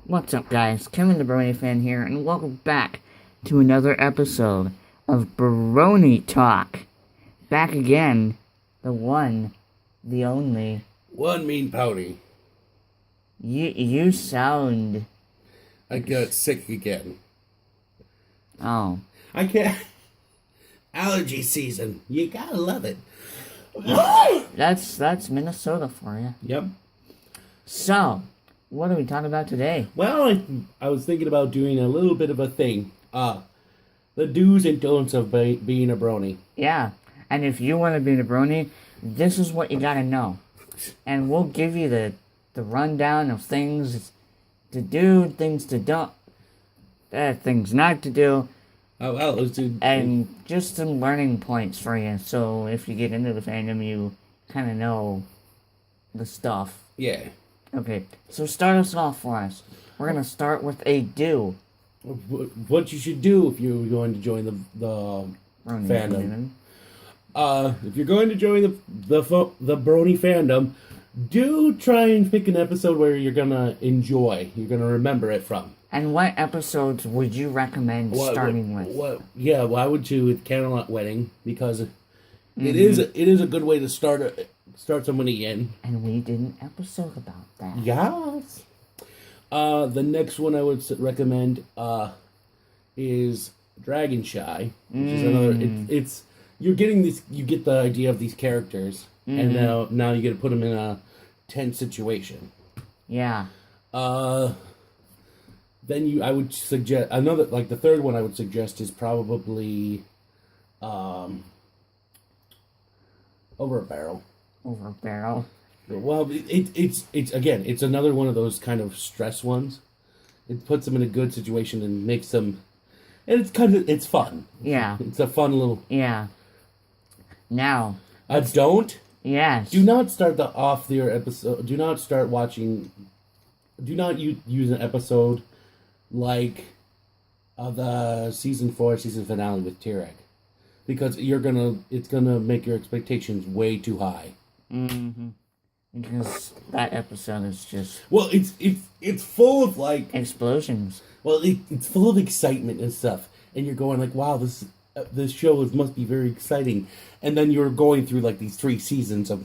What's up, guys? Kevin the Brony fan here, and welcome back to another episode of Brony Talk. Back again, the one, the only. One mean pouty. You sound... I got sick again. Oh. I can't. Allergy season. You gotta love it. That's Minnesota for you. Yep. So, what are we talking about today? Well, I was thinking about doing a little bit of a thing. The do's and don'ts of being a brony. Yeah, and if you want to be a brony, this is what you gotta know. And we'll give you the rundown of things to do, things to don't, things not to do. Oh, well, let's do... And just some learning points for you, so if you get into the fandom, you kind of know the stuff. Yeah. Okay, so start us off for us. We're gonna start with a do. What you should do if you're going to join the fandom. If you're going to join the Brony fandom, do try and pick an episode where you're gonna enjoy. You're gonna remember it from. And what episodes would you recommend starting with? Why would you with Candlelight Wedding? Because it is a good way to start somebody in. And we did an episode about that. Yes. The next one I would recommend is Dragon Shy, which is another. It's you're getting this. You get the idea of these characters, and now you get to put them in a tense situation. Yeah. Then I would suggest another, like the third one I would suggest is probably Over a Barrel. Over a Barrel. Well, it's another one of those kind of stress ones. It puts them in a good situation and makes them, and it's fun. Yeah. It's a fun little. Yeah. Now. Don't. Yes. Do not start your episode. Do not start watching. Do not use an episode like the season 4 season finale with Tirek, because it's gonna make your expectations way too high. Mm-hmm. Because that episode is just... Well, it's full of, like... explosions. Well, it's full of excitement and stuff. And you're going like, wow, this show must be very exciting. And then you're going through, like, these 3 seasons of...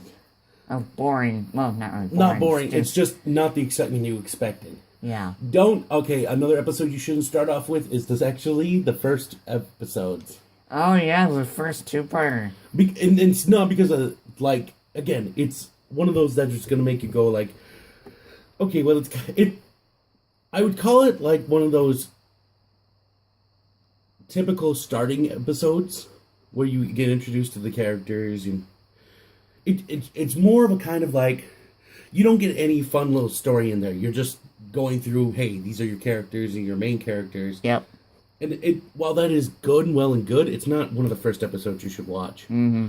Of boring. Well, not really boring. Not boring. It's just not the excitement you expected. Yeah. Okay, another episode you shouldn't start off with is actually the first episodes. Oh, yeah, the first 2-parter. And it's not because of, like... Again, it's one of those that's just going to make you go like, okay, well, I would call it like one of those typical starting episodes where you get introduced to the characters, and it's more of a kind of like, you don't get any fun little story in there. You're just going through, hey, these are your characters and your main characters. Yep. And while that is good and well and good, it's not one of the first episodes you should watch. Mm-hmm.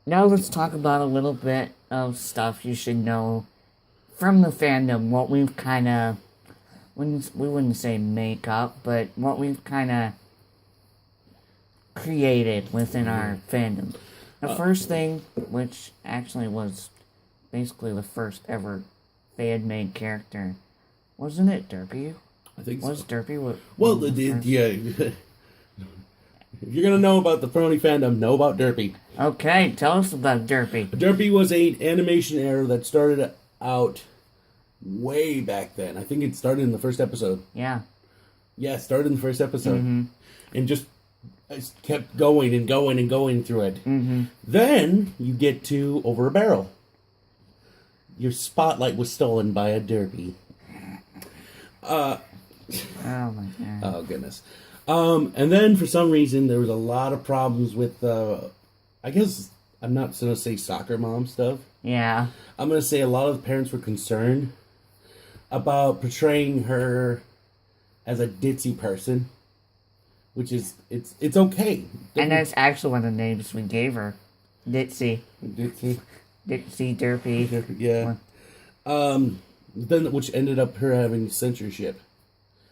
Now let's talk about a little bit of stuff you should know from the fandom, what we've kind of, we wouldn't say make up, but what we've kind of created within our fandom. The first thing, which actually was basically the first ever fan-made character, wasn't it Derpy? I think was so. Derpy what? Well, yeah. If you're gonna know about the Brony fandom, know about Derpy. Okay, tell us about Derpy. Derpy was an animation error that started out way back then. I think it started in the first episode. Yeah. Yeah, it started in the first episode. Mm-hmm. And just kept going and going and going through it. Mm-hmm. Then you get to Over a Barrel. Your spotlight was stolen by a Derpy. Oh my god. Oh goodness. And then for some reason there was a lot of problems with I guess I'm not gonna say soccer mom stuff. Yeah. I'm gonna say a lot of the parents were concerned about portraying her as a ditzy person, which is it's okay. And that's actually one of the names we gave her, Ditzy. Ditzy, Derpy. Yeah. Then which ended up her having censorship.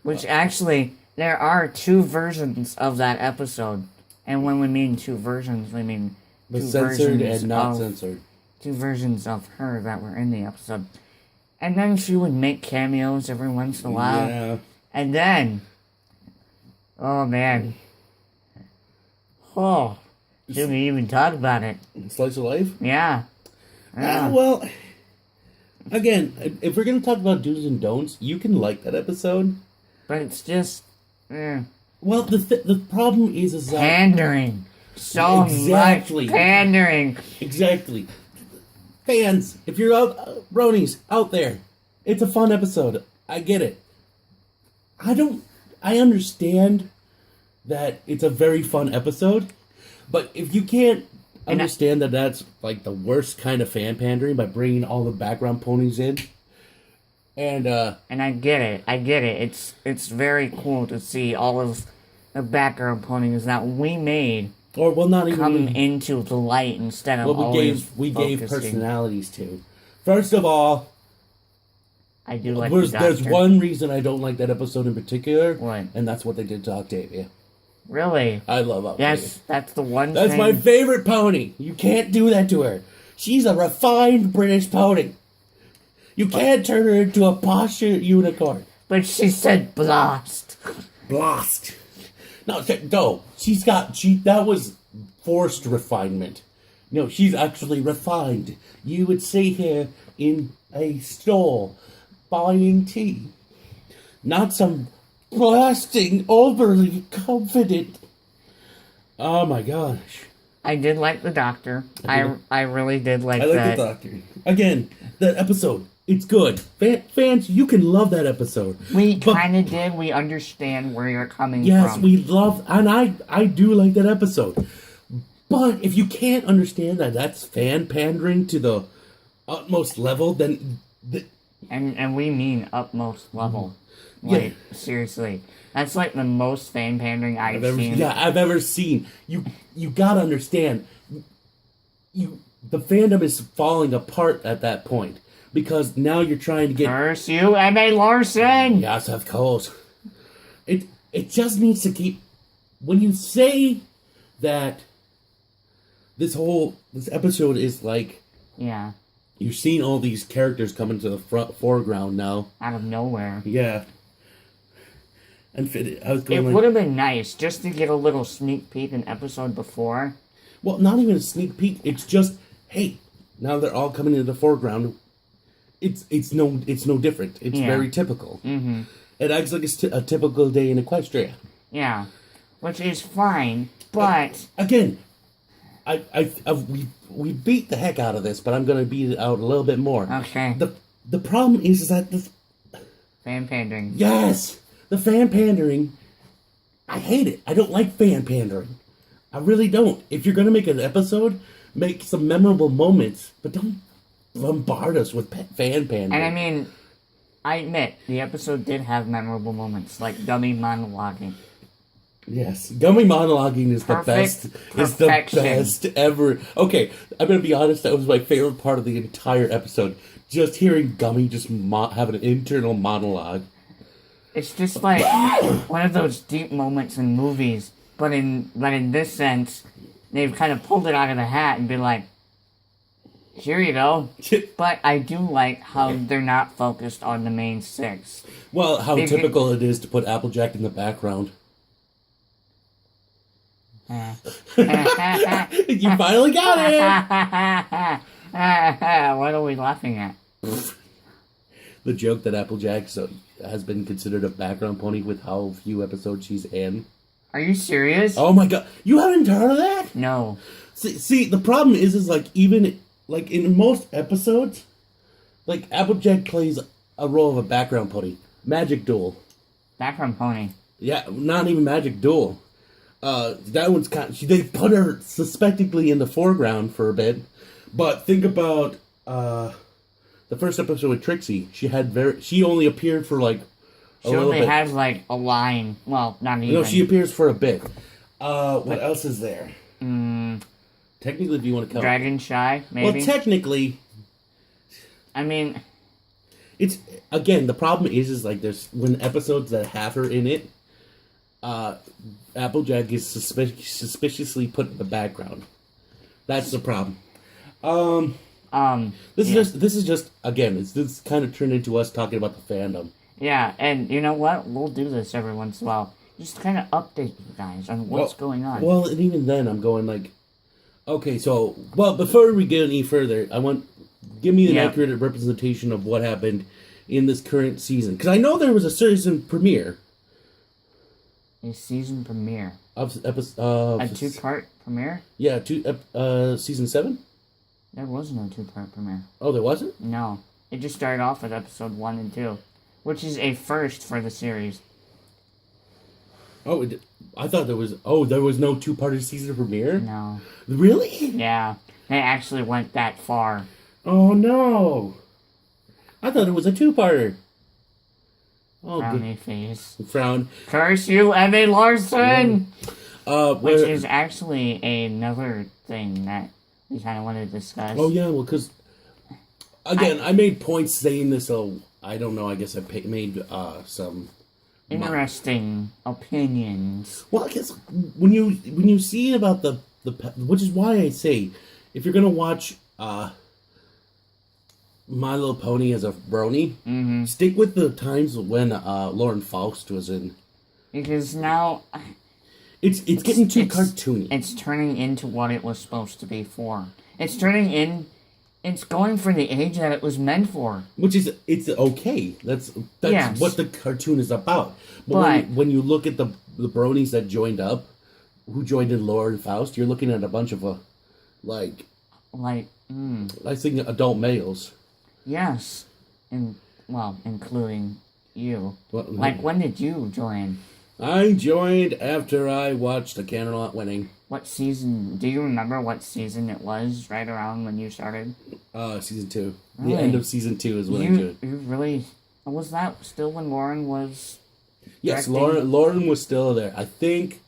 Which actually, there are 2 versions of that episode. And when we mean 2 versions, we mean the two censored versions and not of, censored. 2 versions of her that were in the episode. And then she would make cameos every once in a while. Yeah. And then, oh man. Oh, should we even talk about it? Slice of life? Yeah. Well, again, if we're going to talk about do's and don'ts, you can like that episode. But it's just... Well, the problem is that... Pandering. So much pandering. Exactly. Fans, if you're out, bronies, out there, it's a fun episode. I get it. I understand that it's a very fun episode, but if you can't understand that that's like the worst kind of fan pandering by bringing all the background ponies in, and I get it. It's very cool to see all of the background ponies that we made, or well, not even come into the light instead of always we gave focusing. personalities to. First of all, I do like there's one reason I don't like that episode in particular, What? And that's what they did to Octavia. Really? I love Octavia. Yes, that's the one That's thing. my favorite pony. You can't do that to her. She's a refined British pony. You can't turn her into a posh unicorn. But she said blast. Blast. No, that was forced refinement. No, she's actually refined. You would see her in a store buying tea. Not some blasting, overly confident. Oh my gosh. I did like the doctor. I really did like I like that. the doctor. Again, that episode, it's good. Fans, you can love that episode. We kind of did. We understand where you're coming from. Yes, we love, and I do like that episode. But if you can't understand that that's fan pandering to the utmost level, then... And we mean utmost level. Like, seriously. That's like the most fan pandering I've seen. Yeah, I've ever seen. You gotta understand. The fandom is falling apart at that point. Because now you're trying to get... Curse you, M.A. Larson! Yes, of course. It just needs to keep... When you say that this episode is like... Yeah. You're seeing all these characters come into the foreground now. Out of nowhere. Yeah. And I was going it would have been nice just to get a little sneak peek an episode before. Well, not even a sneak peek. It's just, hey, now they're all coming into the foreground. It's no different. It's very typical. Mm-hmm. It acts like a typical day in Equestria. Yeah, which is fine, but again, we beat the heck out of this, but I'm gonna beat it out a little bit more. Okay. The problem is that this fan pandering. Yes, the fan pandering. I hate it. I don't like fan pandering. I really don't. If you're gonna make an episode, make some memorable moments, but don't bombard us with fan pandering. And I mean, I admit the episode did have memorable moments, like dummy monologuing. Yes, gummy monologuing is the best. It's the best ever. Okay, I'm gonna be honest. That was my favorite part of the entire episode. Just hearing Gummy just have an internal monologue. It's just like one of those deep moments in movies, but in this sense, they've kind of pulled it out of the hat and been like, "Here you go." But I do like how they're not focused on the main six. Well, how typical it is to put Applejack in the background. You finally got it! What are we laughing at? The joke that Applejack has been considered a background pony with how few episodes she's in. Are you serious? Oh my god. You haven't heard of that? No. See, the problem is like, even, like, in most episodes, like, Applejack plays a role of a background pony. Magic Duel. Background pony. Yeah, not even Magic Duel. That one's they put her suspectingly in the foreground for a bit, but think about the first episode with Trixie. She only appeared for like a little bit. She only has like a line. Well, not even. No, she appears for a bit. What else is there? Technically, if you want to count Dragon Shy, maybe. Well, technically, I mean, it's again the problem is like there's when episodes that have her in it. Applejack is suspiciously put in the background. That's the problem. This is just again. This kind of turned into us talking about the fandom. Yeah, and you know what? We'll do this every once in a while. Just kind of update you guys on what's going on. Well, and even then, I'm going like, okay, so before we get any further, give me an accurate representation of what happened in this current season, because I know there was a season premiere. A season premiere of episode. A 2-part premiere. Yeah, season 7. There was no 2-part premiere. Oh, there wasn't? No, it just started off with episode 1 and 2, which is a first for the series. Oh, I thought there was. Oh, there was no 2-part season premiere. No. Really? Yeah, they actually went that far. Oh no! I thought it was a 2-parter. Oh, Frowny face. Frown. Curse you, Emmy Larson! Which Which is actually another thing that we kind of want to discuss. Oh yeah, well, because again, I made points saying this. So I don't know. I guess I made some interesting opinions. Well, I guess when you see about the which is why I say if you're gonna watch My Little Pony as a brony, stick with the times when Lauren Faust was in. Because now it's getting too cartoony. It's turning into what it was supposed to be for. It's going for the age that it was meant for. Which is, it's okay. That's yes. what the cartoon is about. But when you look at the bronies that joined up, who joined in Lauren Faust, you're looking at a bunch of I think adult males. Yes, including you. What, when did you join? I joined after I watched The Camelot Winning. What season? Do you remember what season it was? Right around when you started? Season 2. Really? The end of season 2 is when I joined. You really? Was that still when Lauren was? Yes, directing? Lauren was still there. I think.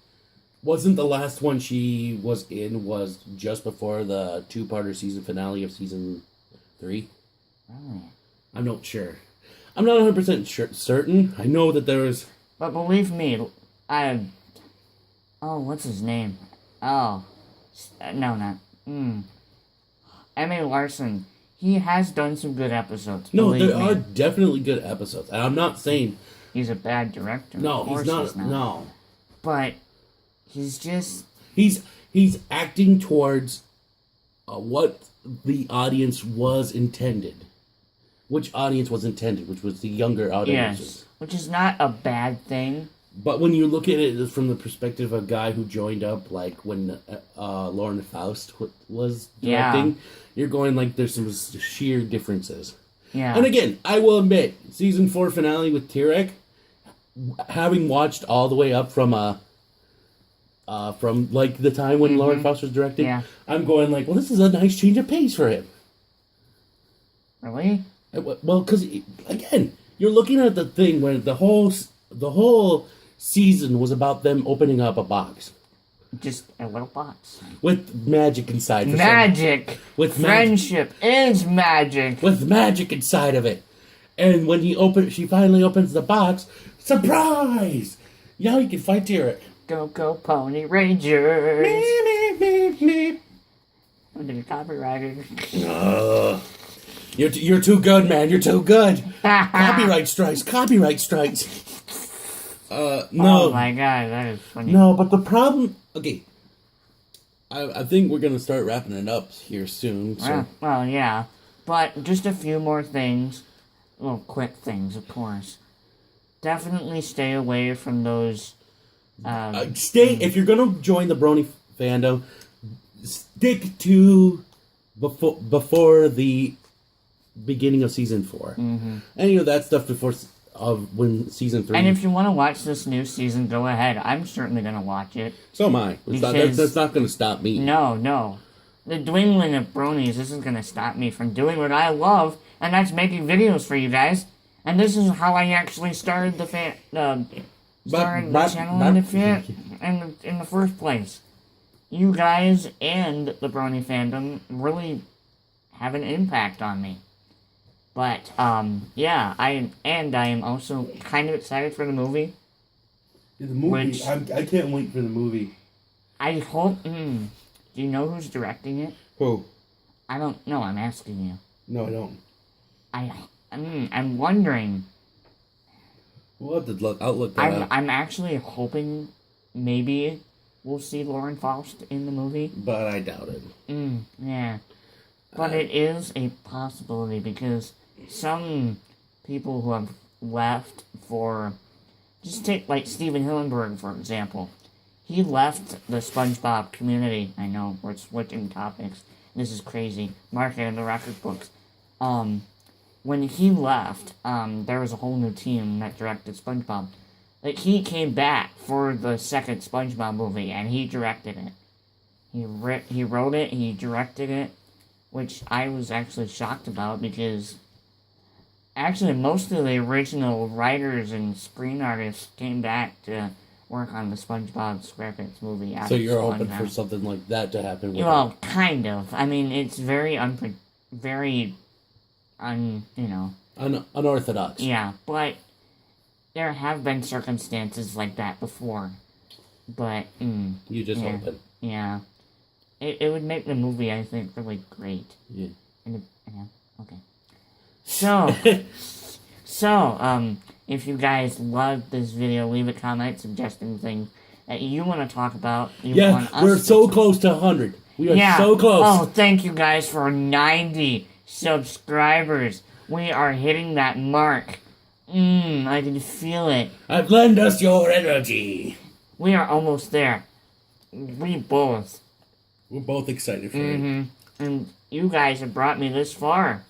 Wasn't the last one she was in was just before the 2-parter season finale of season 3? Really? I'm not sure. I'm not 100% certain. I know that there was... But believe me, what's his name? Oh. No, not... Emmy Larson. He has done some good episodes. No, there are definitely good episodes. And I'm not saying... He's a bad director. No, he's not. No. But... He's just... He's acting towards what the audience was intended. Which audience was intended, which was the younger audience. Yes, which is not a bad thing. But when you look at it from the perspective of a guy who joined up, like when Lauren Faust was directing, you're going like there's some sheer differences. Yeah. And again, I will admit, season 4 finale with Tirek, having watched all the way up from like the time when Lauren Faust was directing, I'm going like, well, this is a nice change of pace for him. Really? Well, because again, you're looking at the thing where the whole season was about them opening up a box. Just a little box. With magic inside. Magic! Friendship is magic! With magic inside of it. And when she finally opens the box, surprise! Now you can fight Tirek. Go, Pony Rangers! Meep, meep, meep. I'm gonna copyright You're too good, man. You're too good. Copyright strikes. No. Oh my god, that is funny. No, but the problem... Okay. I think we're going to start wrapping it up here soon. So. Well, yeah. But just a few more things. Well, quick things, of course. Definitely stay away from those... If you're going to join the Brony fandom, stick to before the beginning of season 4. Any of that stuff before... when season 3. And if you want to watch this new season, go ahead. I'm certainly going to watch it. So am I. That's not going to stop me. No. The dwindling of bronies isn't going to stop me from doing what I love, and that's making videos for you guys. And this is how I actually started the channel in the first place. You guys and the Brony fandom really have an impact on me. But, yeah, I am also kind of excited for the movie. The movie? I can't wait for the movie. I hope... do you know who's directing it? Who? I don't know. I'm asking you. No, I don't. I'm wondering. We'll have to look. I'll look that up. I'm actually hoping maybe we'll see Lauren Faust in the movie. But I doubt it. Yeah. But it is a possibility because some people who have left for... Just take, like, Steven Hillenburg, for example. He left the SpongeBob community. I know, we're switching topics. This is crazy. Mark and the Record Books. When he left, there was a whole new team that directed SpongeBob. Like, he came back for the second SpongeBob movie, and he directed it. He wrote it, he directed it, which I was actually shocked about, because actually most of the original writers and screen artists came back to work on the SpongeBob SquarePants movie. So you're hoping for something like that to happen? Well, kind of. I mean, it's very unorthodox. Yeah, but there have been circumstances like that before. But, You just hoping. Yeah. It would make the movie, I think, really great. Yeah. Okay. So, if you guys loved this video, leave a comment suggesting things that you want to talk about. We're so close to 100. We are so close. Oh, thank you guys for 90 subscribers. We are hitting that mark. I can feel it. Lend us your energy. We are almost there. We're both excited for it. And you guys have brought me this far.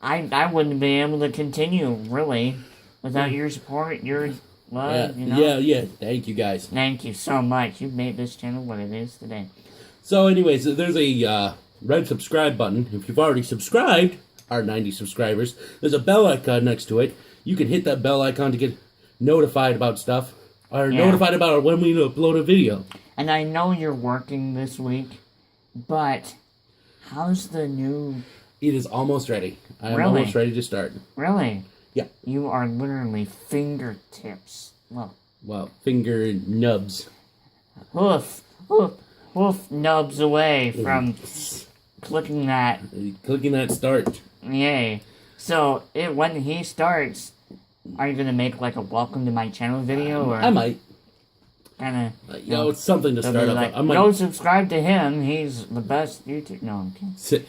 I wouldn't be able to continue, really, without your support, your love, Yeah. Thank you, guys. Thank you so much. You've made this channel what it is today. So, anyways, there's a red subscribe button. If you've already subscribed, our 90 subscribers, there's a bell icon next to it. You can hit that bell icon to get notified about stuff, or notified about when we upload a video. And I know you're working this week, but how's the new... It is almost ready. I am Really? almost ready to start. Really? Yeah. You are literally fingertips. Well, finger nubs. Hoof nubs away from clicking that. Clicking that start. Yay. So, when he starts, are you going to make like a welcome to my channel video? Or I might. Kind of. It's something to start like, up. Go subscribe to him. He's the best YouTube. No, I'm kidding.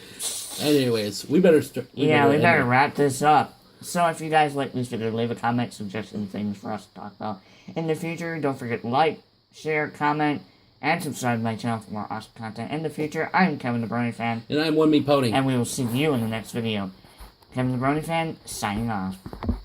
Anyways, we better start. We better wrap this up. So if you guys like this video, leave a comment suggesting things for us to talk about in the future. Don't forget to like, share, comment, and subscribe to my channel for more awesome content in the future. I'm Kevin the Brony Fan. And I'm One Me Pony. And we will see you in the next video. Kevin the Brony Fan, signing off.